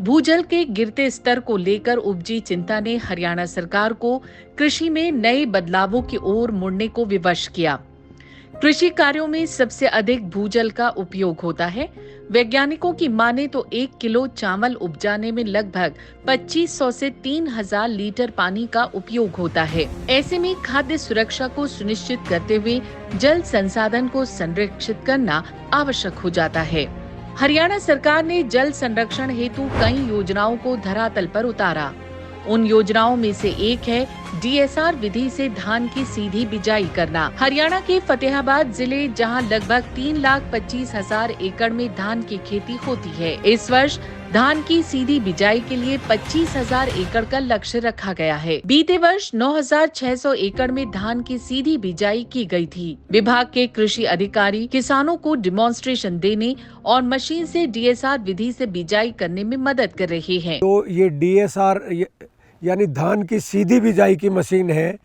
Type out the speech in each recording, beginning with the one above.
भूजल के गिरते स्तर को लेकर उपजी चिंता ने हरियाणा सरकार को कृषि में नए बदलावों की ओर मुड़ने को विवश किया। कृषि कार्यों में सबसे अधिक भूजल का उपयोग होता है। वैज्ञानिकों की माने तो 1 किलो चावल उपजाने में लगभग 2500 से 3000 लीटर पानी का उपयोग होता है। ऐसे में खाद्य सुरक्षा को सुनिश्चित करते हुए जल संसाधन को संरक्षित करना आवश्यक हो जाता है। हरियाणा सरकार ने जल संरक्षण हेतु कई योजनाओं को धरातल पर उतारा। उन योजनाओं में से एक है डीएसआर विधि से धान की सीधी बिजाई करना। हरियाणा के फतेहाबाद जिले, जहां लगभग 3,25,000 एकड़ में धान की खेती होती है, इस वर्ष धान की सीधी बिजाई के लिए 25,000 एकड़ का लक्ष्य रखा गया है। बीते वर्ष 9,600 एकड़ में धान की सीधी बिजाई की गई थी। विभाग के कृषि अधिकारी किसानों को डिमॉन्स्ट्रेशन देने और मशीन से डीएसआर विधि से बिजाई करने में मदद कर रहे हैं। तो ये डीएसआर यानी धान की सीधी बिजाई की मशीन है।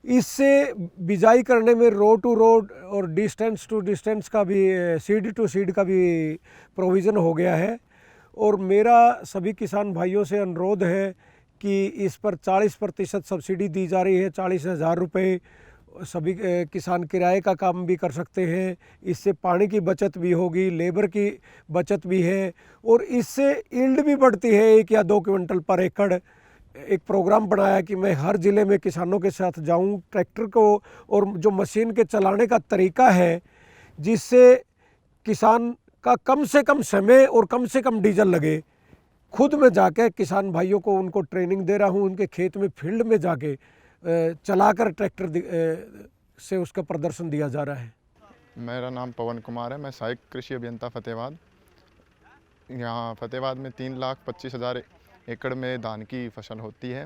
इससे बिजाई करने में रो टू रोड और डिस्टेंस टू डिस्टेंस का भी, सीड टू सीड का भी प्रोविज़न हो गया है। और मेरा सभी किसान भाइयों से अनुरोध है कि इस पर 40% सब्सिडी दी जा रही है। 40,000 रुपये सभी किसान किराए का काम भी कर सकते हैं। इससे पानी की बचत भी होगी, लेबर की बचत भी है और इससे यील्ड भी बढ़ती है। 1 या 2 क्विंटल पर एकड़। एक प्रोग्राम बनाया कि मैं हर ज़िले में किसानों के साथ जाऊं, ट्रैक्टर को और जो मशीन के चलाने का तरीका है, जिससे किसान का कम से कम समय और कम से कम डीजल लगे। खुद में जाके किसान भाइयों को उनको ट्रेनिंग दे रहा हूं। उनके खेत में फील्ड में जाके चलाकर ट्रैक्टर से उसका प्रदर्शन दिया जा रहा है। मेरा नाम पवन कुमार है। मैं सहायक कृषि अभियंता फतेहाबाद। यहाँ फतेहाबाद में 3,25,000 एकड़ में धान की फसल होती है।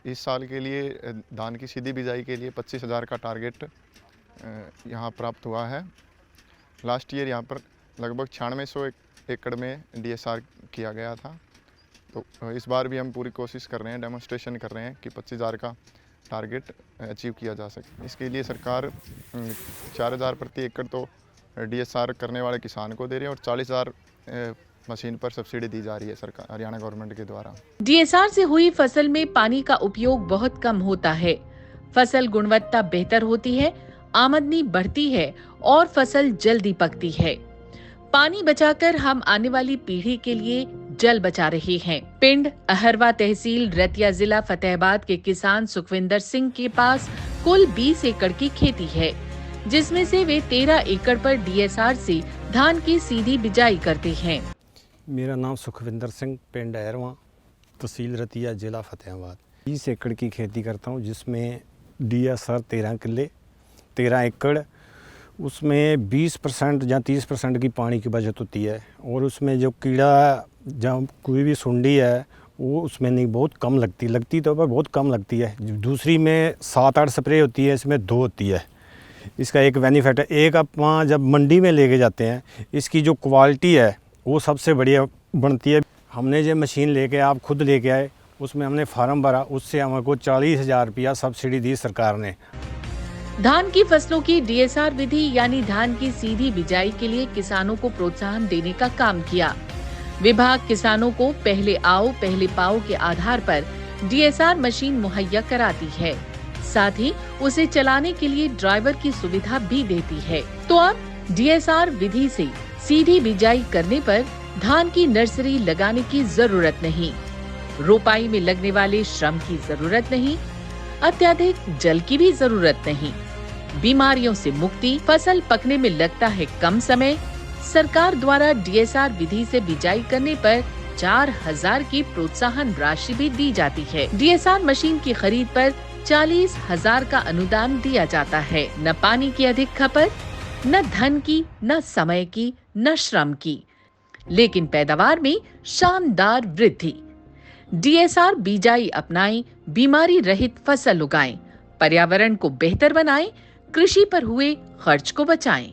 इस साल के लिए धान की सीधी बिजाई के लिए 25,000 का टारगेट यहाँ प्राप्त हुआ है। लास्ट ईयर यहाँ पर लगभग 9600 एकड़ में डीएसआर किया गया था। तो इस बार भी हम पूरी कोशिश कर रहे हैं, डेमोन्स्ट्रेशन कर रहे हैं कि 25,000 का टारगेट अचीव किया जा सके। इसके लिए सरकार 4,000 प्रति एकड़ तो डीएसआर करने वाले किसान को दे रही है और 40,000 मशीन पर सब्सिडी दी जा रही है सरकार, हरियाणा गवर्नमेंट के द्वारा। डीएसआर से हुई फसल में पानी का उपयोग बहुत कम होता है। फसल गुणवत्ता बेहतर होती है, आमदनी बढ़ती है और फसल जल्दी पकती है। पानी बचाकर हम आने वाली पीढ़ी के लिए जल बचा रहे हैं। पिंड अहरवा, तहसील रतिया, जिला फतेहाबाद के किसान सुखविंदर सिंह के पास कुल 20 एकड़ की खेती है, जिसमें से वे 13 एकड़ पर डीएसआर से धान की सीधी बिजाई करते हैं। मेरा नाम सुखविंदर सिंह, पिंड अहरवा, तहसील रतिया, जिला फतेहाबाद। 20 एकड़ की खेती करता हूँ, जिसमें डीएसआर 13 एकड़, उसमें 20% या 30% की पानी की बचत होती है। और उसमें जो कीड़ा, जब कोई भी सुंडी है, वो उसमें नहीं, बहुत कम लगती तो पर बहुत कम लगती है। दूसरी में 7-8 स्प्रे होती है, इसमें 2 होती है। इसका एक बेनिफिट है। एक आप जब मंडी में लेके जाते हैं, इसकी जो क्वालिटी है वो सबसे बढ़िया बनती है। हमने जो मशीन लेके, आप खुद लेके आए, उसमें हमने फार्म भरा, उससे हमको 40,000 रुपया सब्सिडी दी सरकार ने। धान की फसलों की डीएसआर विधि यानी धान की सीधी बिजाई के लिए किसानों को प्रोत्साहन देने का काम किया। विभाग किसानों को पहले आओ पहले पाओ के आधार पर डीएसआर मशीन मुहैया कराती है। साथ ही उसे चलाने के लिए ड्राइवर की सुविधा भी देती है। तो अब डीएसआर विधि से सीधी बिजाई करने पर धान की नर्सरी लगाने की जरूरत नहीं, रोपाई में लगने वाले श्रम की जरूरत नहीं, अत्यधिक जल की भी जरूरत नहीं, बीमारियों से मुक्ति, फसल पकने में लगता है कम समय। सरकार द्वारा डीएसआर विधि से बिजाई करने पर 4,000 की प्रोत्साहन राशि भी दी जाती है। डीएसआर मशीन की खरीद पर 40,000 का अनुदान दिया जाता है। न पानी की अधिक खपत, न धन की, न समय की, न श्रम की, लेकिन पैदावार में शानदार वृद्धि। डीएसआर बिजाई अपनाएं, बीमारी रहित फसल उगाएं, पर्यावरण को बेहतर बनाएं, कृषि पर हुए खर्च को बचाएं।